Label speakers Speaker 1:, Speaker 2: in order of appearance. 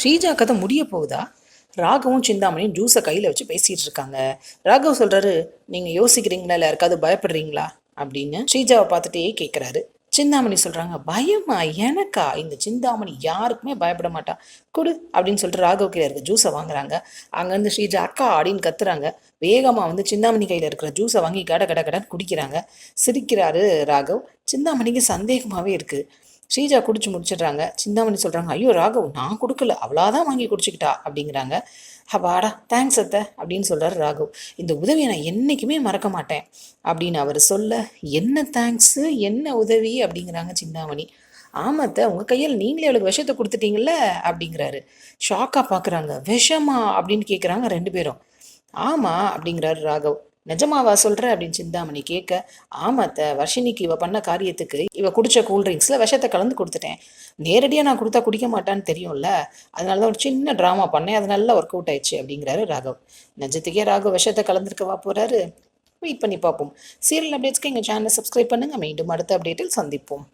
Speaker 1: ஸ்ரீஜா கதை முடிய போகுதா? ராகவும் சிந்தாமணியும் ஜூஸை கையில் வச்சு பேசிகிட்டு இருக்காங்க. ராகவ் சொல்கிறாரு, நீங்கள் யோசிக்கிறீங்களா இல்லை யாருக்காவது பயப்படுறீங்களா அப்படின்னு ஸ்ரீஜாவை பார்த்துட்டே கேட்குறாரு. சிந்தாமணி சொல்கிறாங்க, பயமா எனக்கா? இந்த சிந்தாமணி யாருக்குமே பயப்பட மாட்டா, கொடு அப்படின்னு சொல்லிட்டு ராகவ் கையில் இருக்க ஜூஸை வாங்குறாங்க. அங்கேருந்து ஸ்ரீஜா அக்கா அப்படின்னு கத்துறாங்க. வேகமாக வந்து சிந்தாமணி கையில் இருக்கிற ஜூஸை வாங்கி கட கட கடன்னு குடிக்கிறாங்க. சிரிக்கிறாரு ராகவ். சிந்தாமணிக்கு சந்தேகமாகவே இருக்குது. ஸ்ரீஜா குடிச்சு முடிச்சிடுறாங்க. சிந்தாமணி சொல்கிறாங்க, ஐயோ ராகவ், நான் கொடுக்கல, அவளாதான் வாங்கி குடிச்சிக்கிட்டா அப்படிங்கிறாங்க. அப்பாடா, தேங்க்ஸ் அத்தை அப்படின்னு சொல்கிறார் ராகவ். இந்த உதவியை நான் என்றைக்குமே மறக்க மாட்டேன் அப்படின்னு அவர் சொல்ல, என்ன தேங்க்ஸு, என்ன உதவி அப்படிங்கிறாங்க சிந்தாமணி. ஆமாத்த, உங்கள் கையில் நீங்களே அவளுக்கு விஷத்தை கொடுத்துட்டீங்கல்ல அப்படிங்கிறாரு. ஷாக்காக பார்க்குறாங்க. விஷமா அப்படின்னு கேட்குறாங்க ரெண்டு பேரும். ஆமாம் அப்படிங்கிறாரு ராகவ். நிஜமாவா சொல்கிற அப்படின்னு சிந்தாமணி கேட்க, ஆமாத்த, வர்ஷினிக்கு இவ பண்ண காரியத்துக்கு இவ குடித்த கூல்ட்ரிங்க்ஸில் விஷத்தை கலந்து கொடுத்துட்டேன். நேரடியாக நான் கொடுத்தா குடிக்க மாட்டான்னு தெரியும்ல, அதனால தான் ஒரு சின்ன ட்ராமா பண்ணேன், அது நல்லா ஒர்க் அவுட் ஆயிடுச்சு அப்படிங்கிறாரு ராகவ். நிஜத்துக்கே ராகவ் விஷத்தை கலந்துருக்கவா போகிறாரு? வெயிட் பண்ணி பார்ப்போம். சீரியல் அப்டேட்ஸ்க்கு எங்கள் சேனலை சப்ஸ்கிரைப் பண்ணுங்கள். மீண்டும் அடுத்த அப்டேட்டில் சந்திப்போம்.